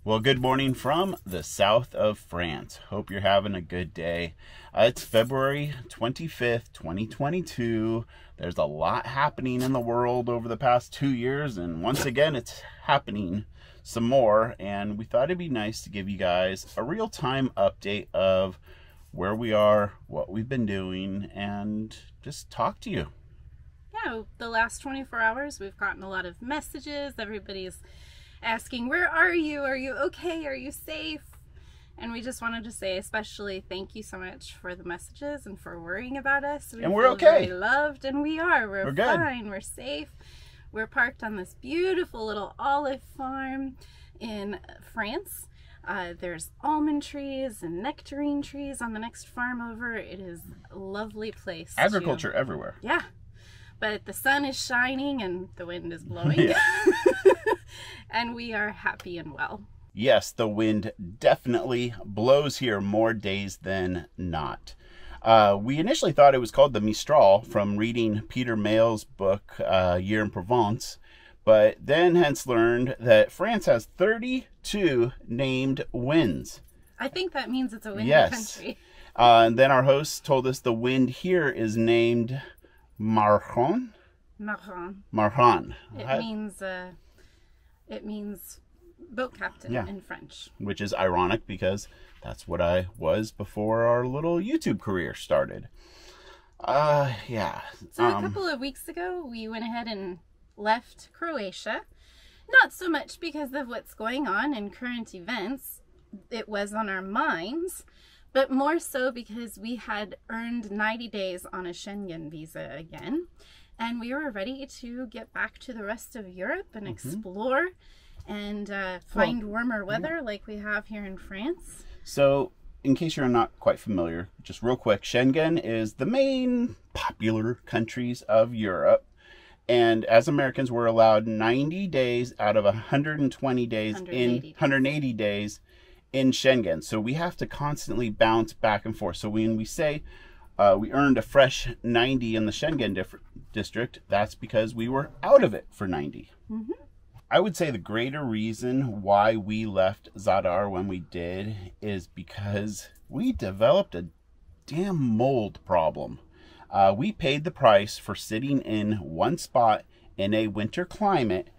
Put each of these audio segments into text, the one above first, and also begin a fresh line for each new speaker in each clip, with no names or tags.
Well, good morning from the south of France. Hope you're having a good day. It's February 25th, 2022. There's a lot happening in the world over the past 2 years, and once again, it's happening some more. And we thought it'd be nice to give you guys a real-time update of where we are, what we've been doing, and just talk to you.
Yeah, the last 24 hours, we've gotten a lot of messages. Everybody's asking, where are you? Are you okay? Are you safe? And we just wanted to say especially thank you so much for the messages and for worrying about us.
And we're okay.
Very loved, and we are. We're
good.
Fine. We're safe. We're parked on this beautiful little olive farm in France. There's almond trees and nectarine trees on the next farm over. It is a lovely place.
Agriculture everywhere.
Yeah. But the sun is shining and the wind is blowing.
Yeah.
And we are happy and well.
Yes, the wind definitely blows here more days than not. We initially thought it was called the Mistral from reading Peter Mayle's book, Year in Provence, but then hence learned that France has 32 named winds.
I think that means it's a windy country.
And then our host told us the wind here is named Marron. Marron.
It means boat captain in French.
Which is ironic because that's what I was before our little YouTube career started. Yeah.
So a couple of weeks ago, we went ahead and left Croatia. Not so much because of what's going on in current events. It was on our minds. But more so because we had earned 90 days on a Schengen visa again. And we were ready to get back to the rest of Europe and explore and find warmer weather like we have here in France.
So, in case you're not quite familiar, just real quick, Schengen is the main popular countries of Europe. And as Americans, we're allowed 90 days out of 120 days 180 days in Schengen. So we have to constantly bounce back and forth. So when we say we earned a fresh 90 in the Schengen district, that's because we were out of it for 90. I would say the greater reason why we left Zadar when we did is because we developed a damn mold problem. We paid the price for sitting in one spot in a winter climate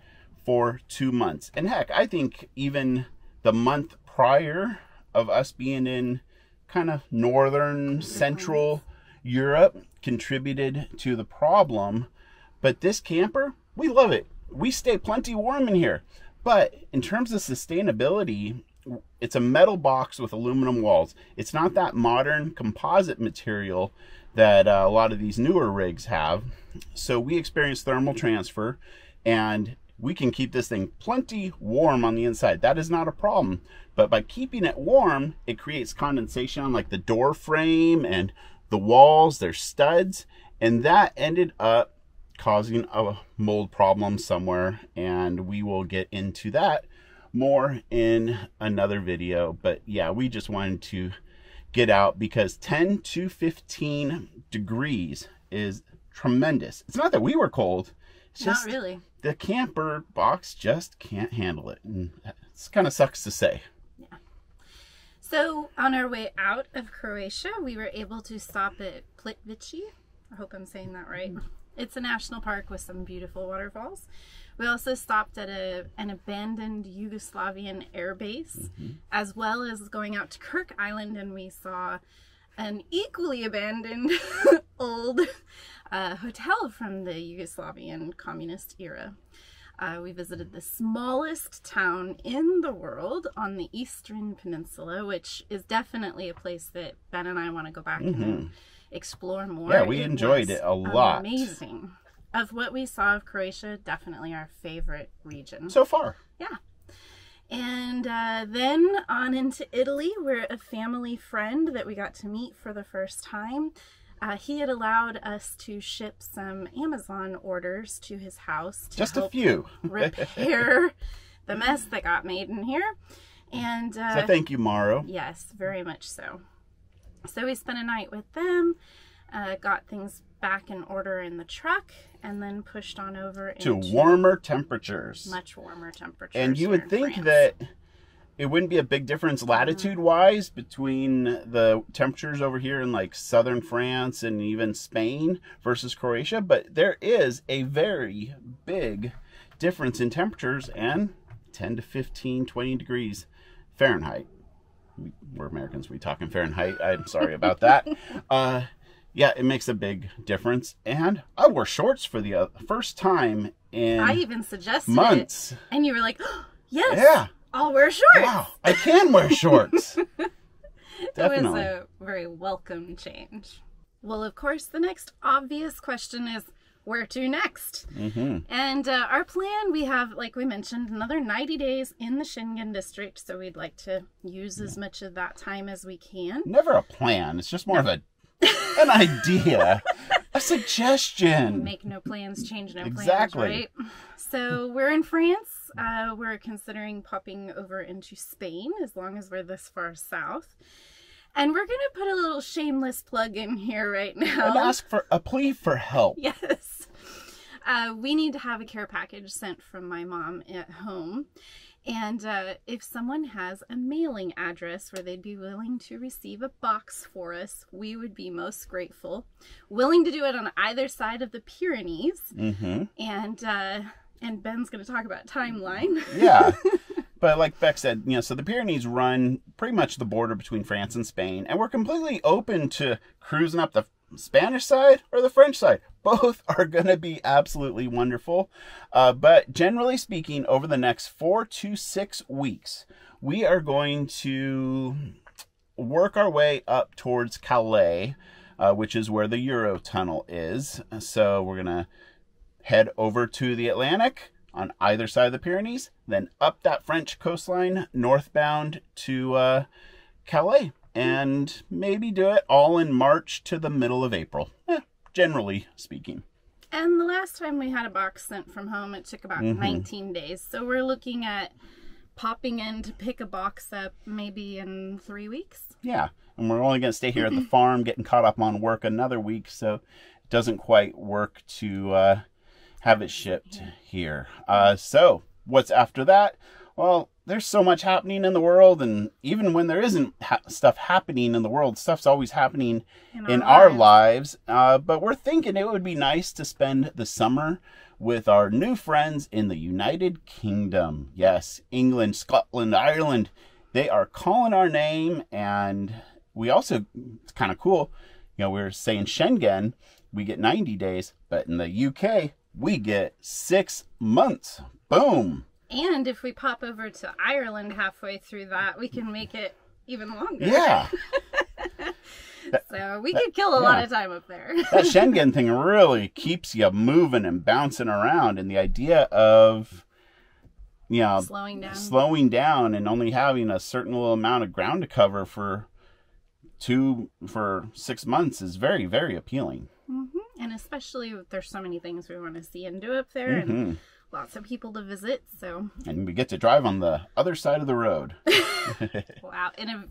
for 2 months. And heck, I think even the month prior of us being in kind of northern central Europe contributed to the problem. But this camper, we love it. We stay plenty warm in here. But in terms of sustainability, it's a metal box with aluminum walls. It's not that modern composite material that a lot of these newer rigs have. So we experience thermal transfer, and we can keep this thing plenty warm on the inside. That is not a problem. But by keeping it warm, it creates condensation on like the door frame and the walls. There's studs, and that ended up causing a mold problem somewhere, and we will get into that more in another video. But yeah, we just wanted to get out because 10 to 15 degrees is tremendous. It's not that we were cold. It's just
not really.
The camper box just can't handle it. And it kind of sucks to say.
Yeah. So on our way out of Croatia, we were able to stop at Plitvice. I hope I'm saying that right. It's a national park with some beautiful waterfalls. We also stopped at an abandoned Yugoslavian air base, as well as going out to Kirk Island, and we saw an equally abandoned old hotel from the Yugoslavian communist era. We visited the smallest town in the world on the Eastern Peninsula, which is definitely a place that Ben and I want to go back and explore more.
Yeah, we enjoyed it a lot.
Amazing. Of what we saw of Croatia, definitely our favorite region.
So far.
Yeah. And then on into Italy, where a family friend that we got to meet for the first time, he had allowed us to ship some Amazon orders to his house to
just a few
repair the mess that got made in here. And
so thank you, Mauro.
Yes, very much so. So we spent a night with them, got things back in order in the truck, and then pushed on over
to warmer temperatures.
Much warmer temperatures.
And you would think that it wouldn't be a big difference latitude-wise between the temperatures over here in like southern France and even Spain versus Croatia, but there is a very big difference in temperatures, and 10 to 15, 20 degrees Fahrenheit. We're Americans, we talk in Fahrenheit. I'm sorry about that. Yeah, it makes a big difference. And I wore shorts for the first time in
I even suggested
months.
It, and you were like, oh, yes,
yeah,
I'll wear shorts.
Wow, I can wear shorts. Definitely.
It was a very welcome change. Well, of course, the next obvious question is, where to next? And our plan, we have, like we mentioned, another 90 days in the Schengen district, so we'd like to use as much of that time as we can.
Never a plan. It's just more of an idea, a suggestion.
Make no plans, change no plans,
exactly.
Right? So we're in France. We're considering popping over into Spain as long as we're this far south. And we're going to put a little shameless plug in here right now.
And ask for a plea for help.
Yes. We need to have a care package sent from my mom at home. And if someone has a mailing address where they'd be willing to receive a box for us, we would be most grateful. Willing to do it on either side of the Pyrenees. And Ben's going to talk about timeline.
Yeah. But like Beck said, so the Pyrenees run pretty much the border between France and Spain, and we're completely open to cruising up the Spanish side or the French side. Both are going to be absolutely wonderful. But generally speaking, over the next 4 to 6 weeks, we are going to work our way up towards Calais, which is where the Eurotunnel is. So we're going to head over to the Atlantic on either side of the Pyrenees, then up that French coastline northbound to Calais, and maybe do it all in March to the middle of April, generally speaking.
And the last time we had a box sent from home, it took about 19 days. So we're looking at popping in to pick a box up maybe in 3 weeks. Yeah,
and we're only going to stay here at the farm, getting caught up on work another week, so it doesn't quite work to have it shipped here. So what's after that? Well, there's so much happening in the world, and even when there isn't stuff happening in the world, stuff's always happening in our lives. But we're thinking it would be nice to spend the summer with our new friends in the United Kingdom. Yes, England, Scotland, Ireland, they are calling our name. And we also, it's kind of cool, we're saying Schengen, we get 90 days, but in the UK, we get 6 months. Boom.
And if we pop over to Ireland halfway through that, we can make it even longer.
Yeah.
So we could kill a lot of time up there.
That Schengen thing really keeps you moving and bouncing around. And the idea of, slowing down and only having a certain little amount of ground to cover for 6 months is very, very appealing.
And especially if there's so many things we want to see and do up there, and lots of people to visit. And
we get to drive on the other side of the road.
Wow. And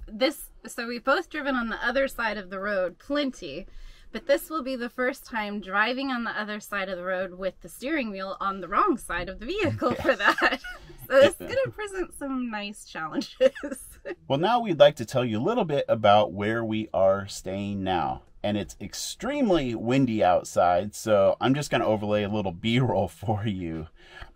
so we've both driven on the other side of the road plenty, but this will be the first time driving on the other side of the road with the steering wheel on the wrong side of the vehicle for that. So it's going to present some nice challenges.
Well, now we'd like to tell you a little bit about where we are staying now. And it's extremely windy outside, so I'm just going to overlay a little B-roll for you.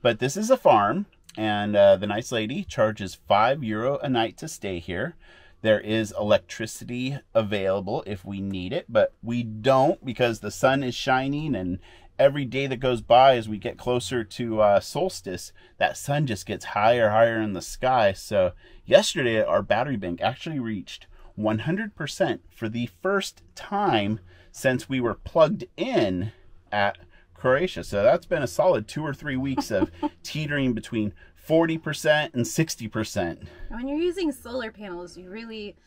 But this is a farm, and the nice lady charges €5 a night to stay here. There is electricity available if we need it, but we don't because the sun is shining, and every day that goes by as we get closer to solstice, that sun just gets higher in the sky. So yesterday, our battery bank actually reached 100% for the first time since we were plugged in at Croatia. So that's been a solid 2 or 3 weeks of teetering between 40% and 60%.
When you're using solar panels, you really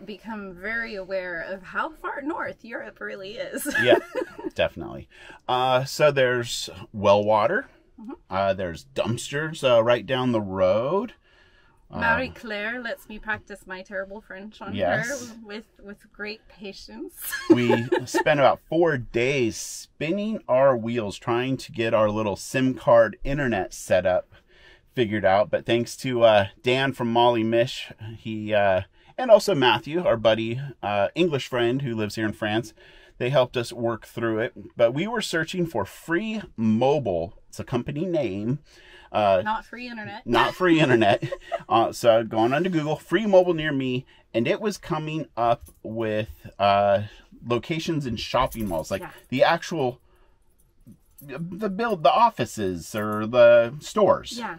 become very aware of how far north Europe really is.
Yeah, definitely. So there's well water. There's dumpsters right down the road.
Marie Claire lets me practice my terrible French on her with great patience.
We spent about 4 days spinning our wheels trying to get our little SIM card internet set up, figured out. But thanks to Dan from Molly Mish, he and also Matthew, our buddy, English friend who lives here in France, they helped us work through it. But we were searching for Free Mobile. It's a company name.
Not free internet.
Not free internet. So going onto Google, Free Mobile near me, and it was coming up with locations in shopping malls, like the actual, the offices or the stores.
Yeah.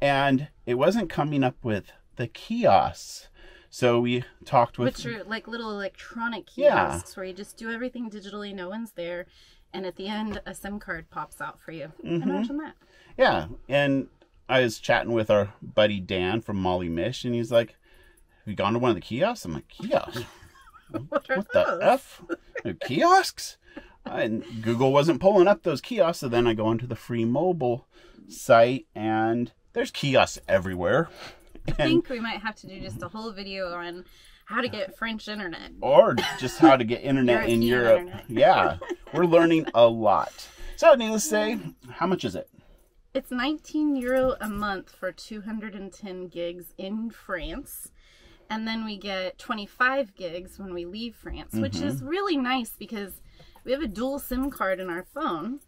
And it wasn't coming up with the kiosks. So we talked with...
Which are like little electronic kiosks where you just do everything digitally, no one's there, and at the end a SIM card pops out for you. Imagine that.
Yeah, and I was chatting with our buddy Dan from Molly Mish, and he's like, have you gone to one of the kiosks? I'm like, kiosks? What the F? Kiosks? And Google wasn't pulling up those kiosks, so then I go onto the Free Mobile site, and there's kiosks everywhere.
I think we might have to do just a whole video on how to get French internet.
Or just how to get internet in Europe.
Internet.
Yeah, we're learning a lot. So needless to say, how much is it?
It's €19 a month for 210 gigs in France. And then we get 25 gigs when we leave France, which is really nice because we have a dual SIM card in our phone.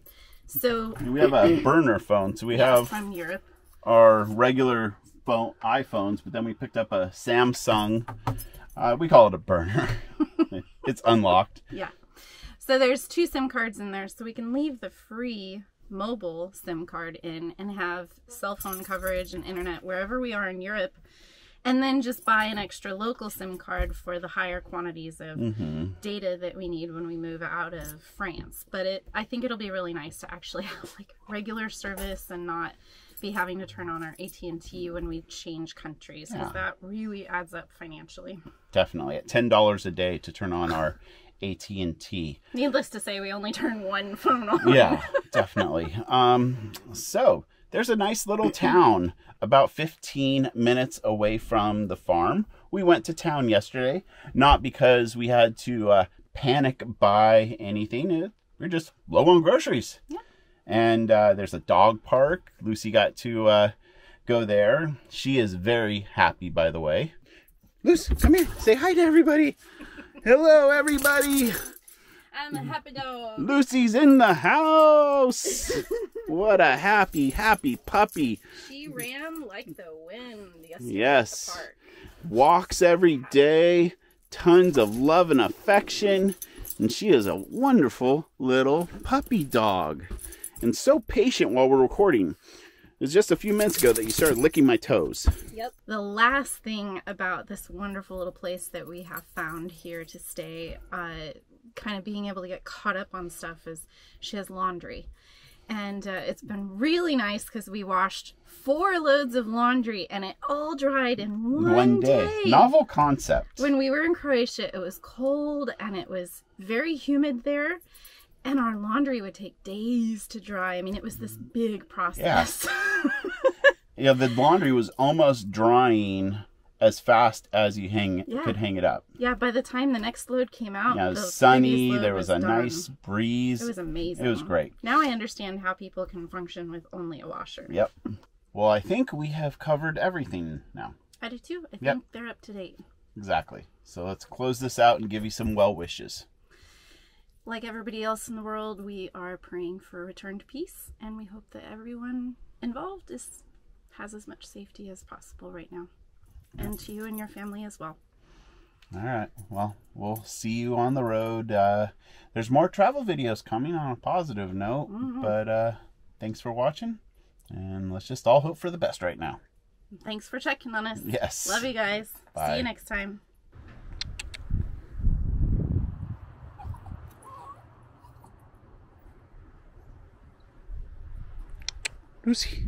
So
we have a burner phone, so we have
from Europe.
Our regular phone, iPhones, but then we picked up a Samsung. We call it a burner. It's unlocked.
Yeah. So there's 2 SIM cards in there, so we can leave the free mobile SIM card in and have cell phone coverage and internet wherever we are in Europe, and then just buy an extra local SIM card for the higher quantities of data that we need when we move out of France. But I think it'll be really nice to actually have like regular service and not be having to turn on our AT&T when we change countries, because that really adds up financially. Definitely.
At $10 a day to turn on our AT&T.
Needless to say, we only turn one phone on.
Yeah, definitely. So there's a nice little town about 15 minutes away from the farm. We went to town yesterday, not because we had to panic buy anything. We're just low on groceries. Yeah. And there's a dog park. Lucy got to go there. She is very happy, by the way. Lucy, come here. Say hi to everybody. Hello, everybody.
I'm a happy dog.
Lucy's in the house. What a happy, happy puppy.
She ran like the wind yesterday.
Yes.
At the park.
Walks every day. Tons of love and affection. And she is a wonderful little puppy dog. And so patient while we're recording. It was just a few minutes ago that you started licking my toes.
Yep. The last thing about this wonderful little place that we have found here to stay, kind of being able to get caught up on stuff, is she has laundry. And it's been really nice because we washed 4 loads of laundry and it all dried in one day.
Novel concept.
When we were in Croatia, it was cold and it was very humid there. And our laundry would take days to dry. I mean, it was this big process.
Yeah. Yeah, the laundry was almost drying as fast as you could hang it up.
Yeah, by the time the next load came out,
it was sunny, there was a nice breeze.
It was amazing.
It was great.
Now I understand how people can function with only a washer.
Yep. Well, I think we have covered everything now.
I do too. I think they're up to date.
Exactly. So let's close this out and give you some well wishes.
Like everybody else in the world, we are praying for a return to peace, and we hope that everyone involved has as much safety as possible right now. And to you and your family as well.
All right. Well, we'll see you on the road. There's more travel videos coming on a positive note, but thanks for watching, and let's just all hope for the best right now.
Thanks for checking on us.
Yes.
Love you guys.
Bye.
See you next time.
Lucy.